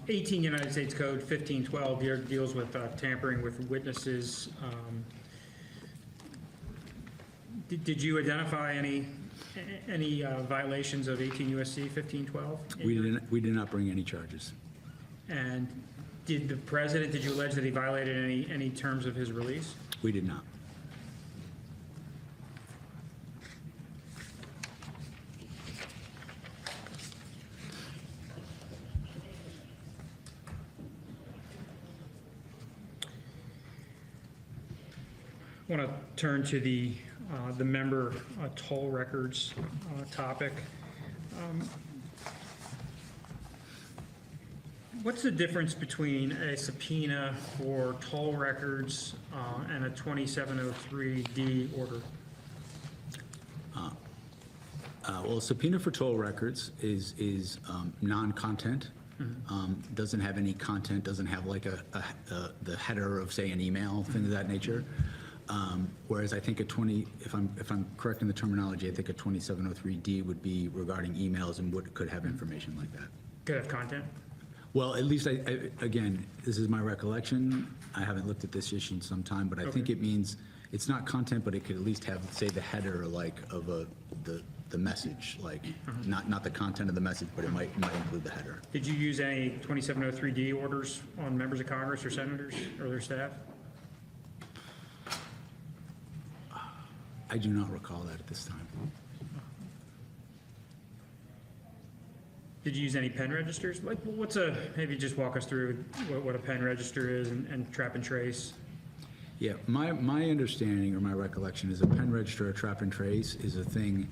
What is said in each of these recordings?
18 United States Code 1512 here deals with tampering with witnesses. Did you identify any violations of 18 USC 1512? We did not bring any charges. And did you allege that he violated any terms of his release? We did not. I want to turn to the member toll records topic. What's the difference between a subpoena for toll records and a 2703D order? Well, a subpoena for toll records is non-content. Doesn't have any content. Doesn't have like the header of, say, an email, things of that nature. Whereas I think if I'm correct in the terminology, I think a 2703D would be regarding emails and could have information like that. Could have content? Well, at least again, this is my recollection. I haven't looked at this issue in some time, but I think it means it's not content, but it could at least have, say, the header like of the message, like not the content of the message, but it might include the header. Did you use any 2703D orders on members of Congress or senators or their staff? I do not recall that at this time. Did you use any pen registers? Like, maybe just walk us through what a pen register is and trap and trace. Yeah, my understanding or my recollection is a pen register or trap and trace is a thing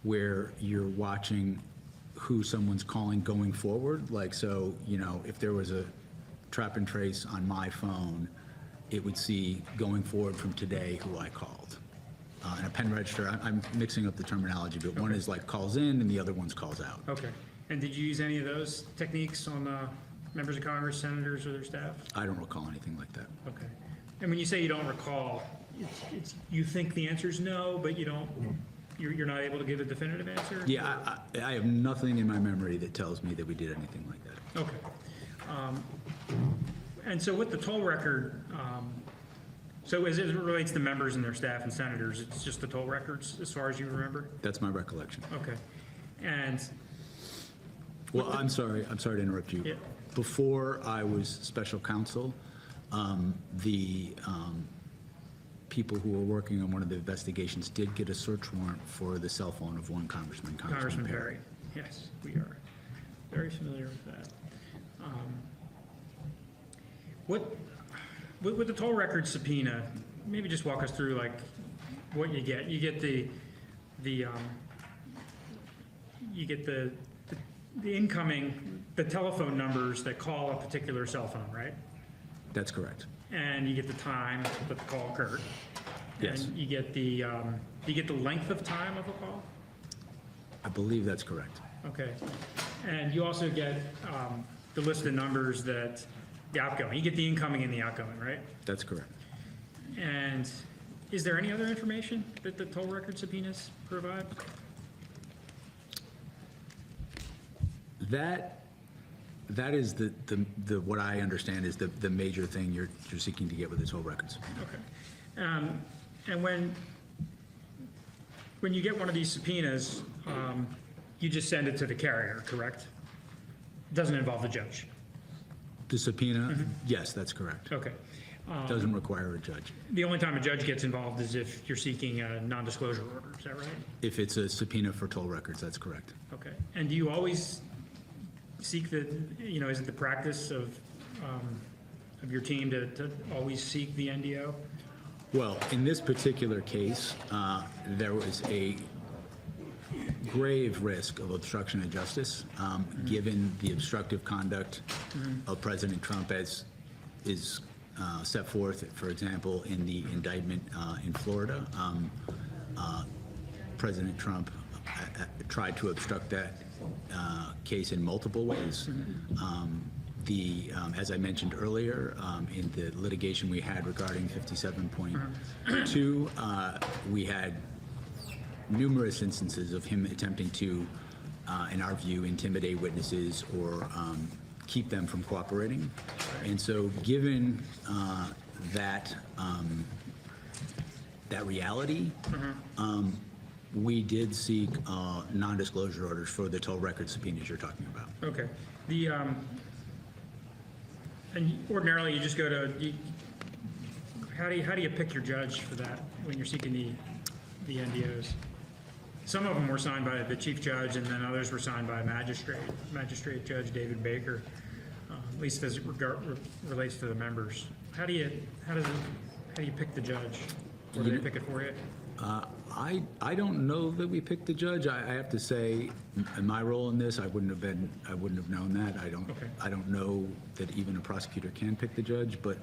where you're watching who someone's calling going forward. Like, so, if there was a trap and trace on my phone, it would see going forward from today who I called. And a pen register, I'm mixing up the terminology, but one is like calls in and the other one's calls out. Okay. And did you use any of those techniques on members of Congress, senators, or their staff? I don't recall anything like that. Okay. And when you say you don't recall, you think the answer is no, but you don't. You're not able to give a definitive answer? Yeah, I have nothing in my memory that tells me that we did anything like that. Okay. And so with the toll record, so as it relates to members and their staff and senators, it's just the toll records as far as you remember? That's my recollection. Okay. And well, I'm sorry to interrupt you. Yeah. Before I was special counsel, the people who were working on one of the investigations did get a search warrant for the cell phone of one Congressman Perry. Yes, we are very familiar with that. With the toll record subpoena, maybe just walk us through like what you get. You get the incoming, the telephone numbers that call a particular cell phone, right? That's correct. And you get the time that the call occurred. Yes. And you get the length of time of a call? I believe that's correct. Okay. And you also get the list of numbers that the outgoing. You get the incoming and the outgoing, right? That's correct. And is there any other information that the toll record subpoenas provide? That is the what I understand is the major thing you're seeking to get with this whole records. Okay. And when you get one of these subpoenas, you just send it to the carrier, correct? It doesn't involve the judge. The subpoena, yes, that's correct. Okay. Doesn't require a judge. The only time a judge gets involved is if you're seeking a non-disclosure order. Is that right? If it's a subpoena for toll records, that's correct. Okay. And do you always seek is it the practice of your team to always seek the NDO? Well, in this particular case, there was a grave risk of obstruction of justice, given the obstructive conduct of President Trump as is set forth, for example, in the indictment in Florida. President Trump tried to obstruct that case in multiple ways. As I mentioned earlier, in the litigation we had regarding 57.2, we had numerous instances of him attempting to, in our view, intimidate witnesses or keep them from cooperating. And so given that reality, we did seek non-disclosure orders for the toll record subpoenas you're talking about. Okay. And ordinarily, you just go to, how do you pick your judge for that when you're seeking the NDOs? Some of them were signed by the chief judge, and then others were signed by a Magistrate Judge David Baker, at least as it relates to the members. How do you pick the judge? Or do they pick it for you? I don't know that we picked the judge. I have to say, in my role in this, I wouldn't have known that. I don't know that even a prosecutor can pick the judge, but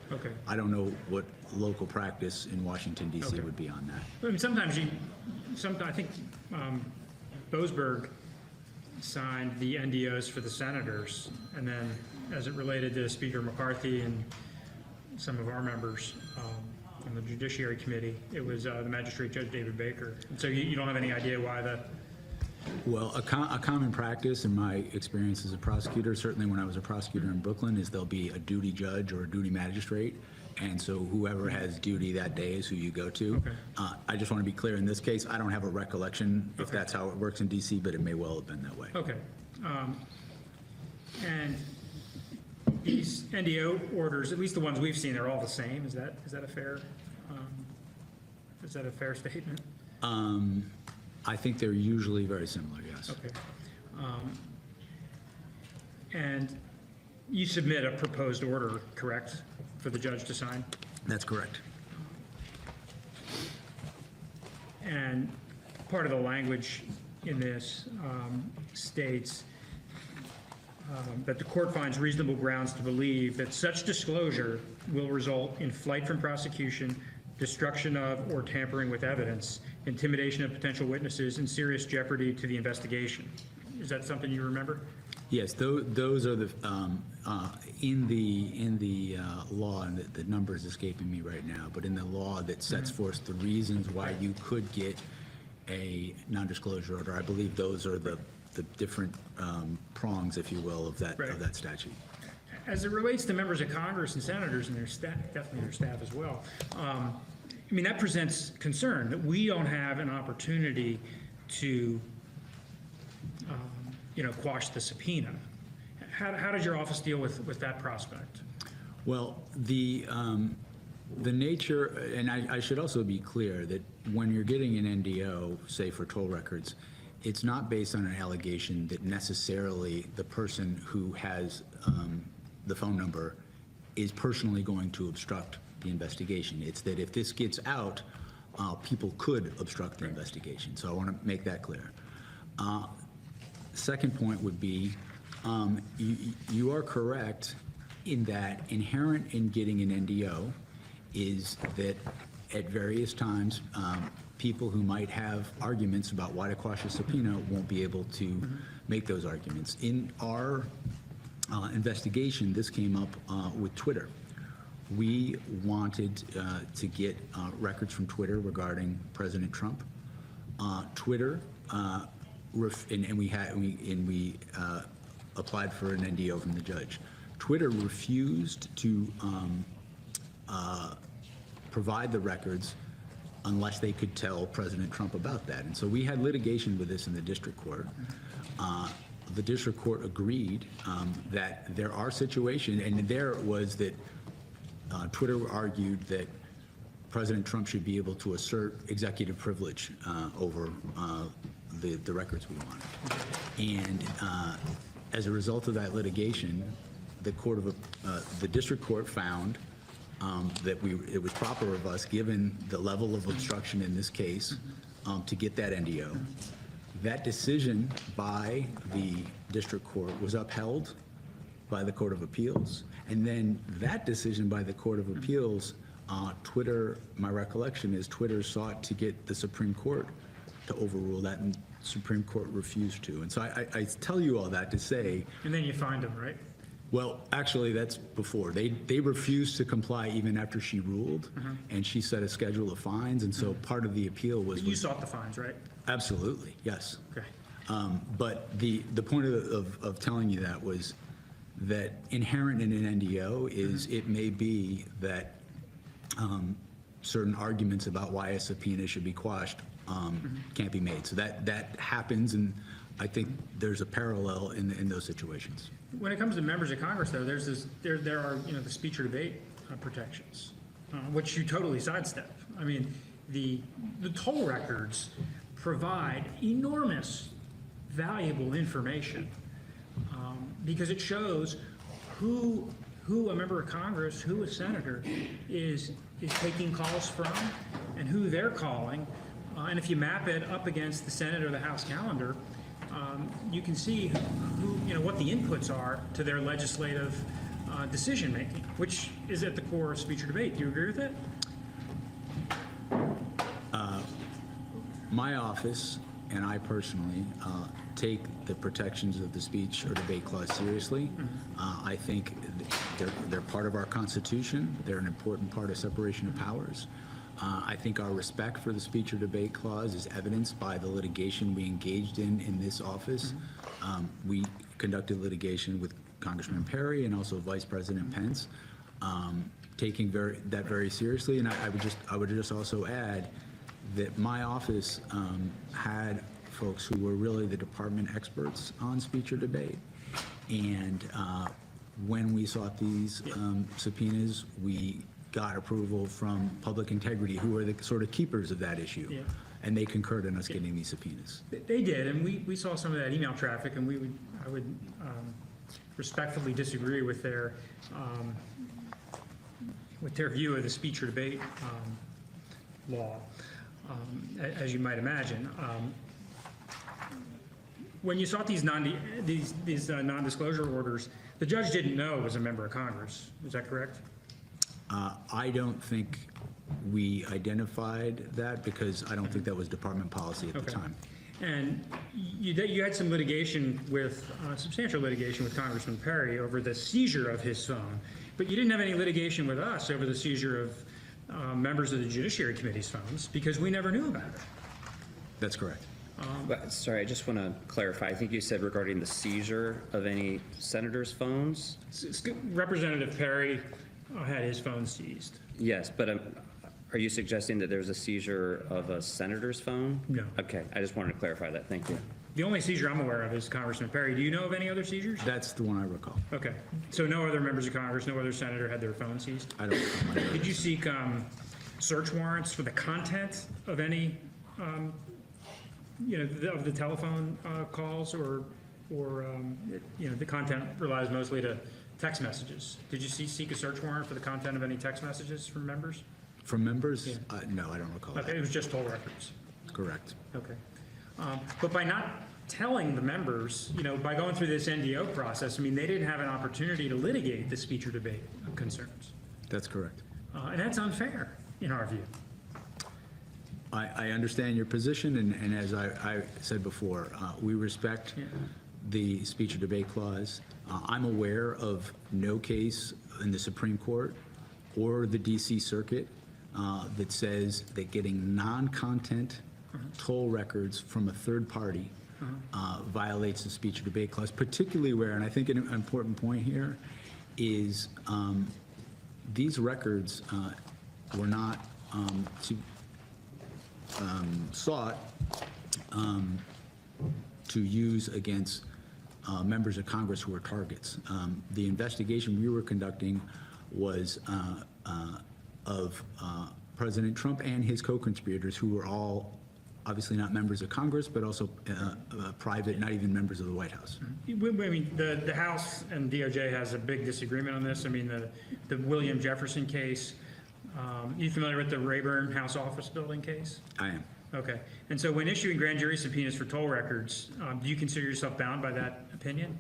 I don't know what local practice in Washington D.C. would be on that. I mean, sometimes I think Boasberg signed the NDOs for the senators, and then as it related to Speaker McCarthy and some of our members on the Judiciary Committee, it was the Magistrate Judge David Baker. And so you don't have any idea why the... Well, a common practice in my experience as a prosecutor, certainly when I was a prosecutor in Brooklyn, is there'll be a duty judge or a duty magistrate, and so whoever has duty that day is who you go to. I just want to be clear, in this case, I don't have a recollection if that's how it works in DC, but it may well have been that way. Okay. And these NDO orders, at least the ones we've seen, are all the same. Is that a fair statement? I think they're usually very similar, yes. Okay. And you submit a proposed order, correct, for the judge to sign? That's correct. And part of the language in this states that the court finds reasonable grounds to believe that such disclosure will result in flight from prosecution, destruction of or tampering with evidence, intimidation of potential witnesses, and serious jeopardy to the investigation. Is that something you remember? Yes, those are the in the law, and the number is escaping me right now, but in the law that sets forth the reasons why you could get a non-disclosure order, I believe those are the different prongs, if you will, of that statute. As it relates to members of Congress and senators and their staff, definitely their staff as well, I mean, that presents concern that we don't have an opportunity to, quash the subpoena. How does your office deal with that prospect? Well, the nature, and I should also be clear that when you're getting an NDO, say for toll records, it's not based on an allegation that necessarily the person who has the phone number is personally going to obstruct the investigation. It's that if this gets out, people could obstruct the investigation. So I want to make that clear. Second point would be, you are correct in that inherent in getting an NDO is that at various times, people who might have arguments about why to quash a subpoena won't be able to make those arguments. In our investigation, this came up with Twitter. We wanted to get records from Twitter regarding President Trump. Twitter, and we applied for an NDO from the judge. Twitter refused to provide the records unless they could tell President Trump about that. And so we had litigation with this in the district court. The district court agreed that there are situations, and there was that Twitter argued that President Trump should be able to assert executive privilege over the records we wanted. And as a result of that litigation, the district court found that it was proper of us, given the level of obstruction in this case, to get that NDO. That decision by the district court was upheld by the Court of Appeals. And then that decision by the Court of Appeals, Twitter, my recollection is Twitter sought to get the Supreme Court to overrule that, and Supreme Court refused to. And so I tell you all that to say... And then you find them, right? Well, actually, that's before. They refused to comply even after she ruled, and she set a schedule of fines, and so part of the appeal was... You sought the fines, right? Absolutely, yes. Okay. But the point of telling you that was that inherent in an NDO is it may be that certain arguments about why a subpoena should be quashed can't be made. So that happens, and I think there's a parallel in those situations. When it comes to members of Congress, though, there are, the speech or debate protections, which you totally sidestep. I mean, the toll records provide enormous, valuable information because it shows who a member of Congress, who a senator is taking calls from, and who they're calling. And if you map it up against the Senate or the House calendar, you can see what the inputs are to their legislative decision making, which is at the core of speech or debate. Do you agree with it? My office and I personally take the protections of the speech or debate clause seriously. I think they're part of our Constitution. They're an important part of separation of powers. I think our respect for the speech or debate clause is evidenced by the litigation we engaged in this office. We conducted litigation with Congressman Perry and also Vice President Pence, taking that very seriously. And I would just also add that my office had folks who were really the department experts on speech or debate. And when we sought these subpoenas, we got approval from Public Integrity, who are the sort of keepers of that issue. Yeah. And they concurred in us getting these subpoenas. They did, and we saw some of that email traffic, and I would respectfully disagree with their view of the speech or debate law, as you might imagine. When you sought these non-disclosure orders, the judge didn't know it was a member of Congress. Is that correct? I don't think we identified that because I don't think that was department policy at the time. And you had some litigation substantial litigation with Congressman Perry over the seizure of his phone, but you didn't have any litigation with us over the seizure of members of the Judiciary Committee's phones because we never knew about it. That's correct. Sorry, I just want to clarify. I think you said regarding the seizure of any senators' phones? Representative Perry had his phone seized. Yes, but are you suggesting that there's a seizure of a senator's phone? No. Okay, I just wanted to clarify that. Thank you. The only seizure I'm aware of is Congressman Perry. Do you know of any other seizures? That's the one I recall. Okay. So no other members of Congress, no other senator had their phone seized? I don't recall. Did you seek search warrants for the content of any, of the telephone calls or the content relies mostly to text messages? Did you seek a search warrant for the content of any text messages from members? From members? Yeah. No, I don't recall that. It was just toll records. Correct. Okay. But by not telling the members, by going through this NDO process, they didn't have an opportunity to litigate the speech or debate concerns. That's correct. And that's unfair, in our view. I understand your position, and as I said before, we respect the speech or debate clause. I'm aware of no case in the Supreme Court or the DC Circuit that says that getting non-content toll records from a third party violates the speech or debate clause, particularly where, and I think an important point here is these records were not sought to use against members of Congress who were targets. The investigation we were conducting was of President Trump and his co-conspirators, who were all obviously not members of Congress, but also private, not even members of the White House. The House and DOJ has a big disagreement on this. The William Jefferson case, you familiar with the Rayburn House Office Building case? I am. Okay. And so when issuing grand jury subpoenas for toll records, do you consider yourself bound by that opinion?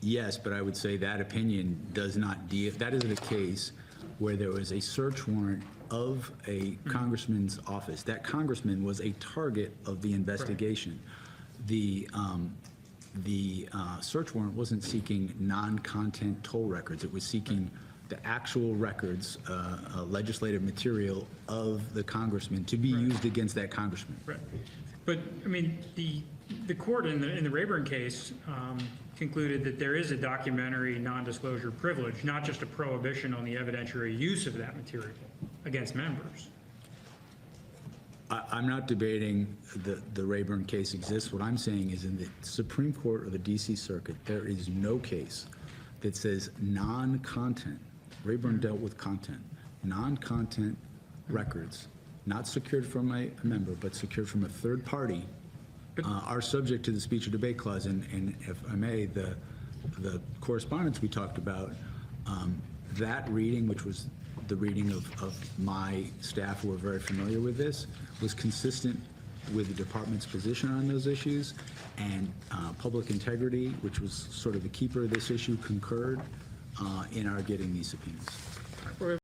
Yes, but I would say that opinion does not deal, that isn't a case where there was a search warrant of a congressman's office. That congressman was a target of the investigation. Right. The search warrant wasn't seeking non-content toll records. It was seeking the actual records, legislative material of the congressman to be used against that congressman. Right. But, the The court in the Rayburn case concluded that there is a documentary non-disclosure privilege, not just a prohibition on the evidentiary use of that material against members. I'm not debating the Rayburn case exists. What I'm saying is in the Supreme Court or the DC Circuit, there is no case that says non-content, Rayburn dealt with content, non-content records, not secured from a member, but secured from a third party, are subject to the speech or debate clause. And if I may, the correspondence we talked about, that reading, which was the reading of my staff who are very familiar with this, was consistent with the department's position on those issues, and public integrity, which was sort of the keeper of this issue, concurred in our getting these subpoenas.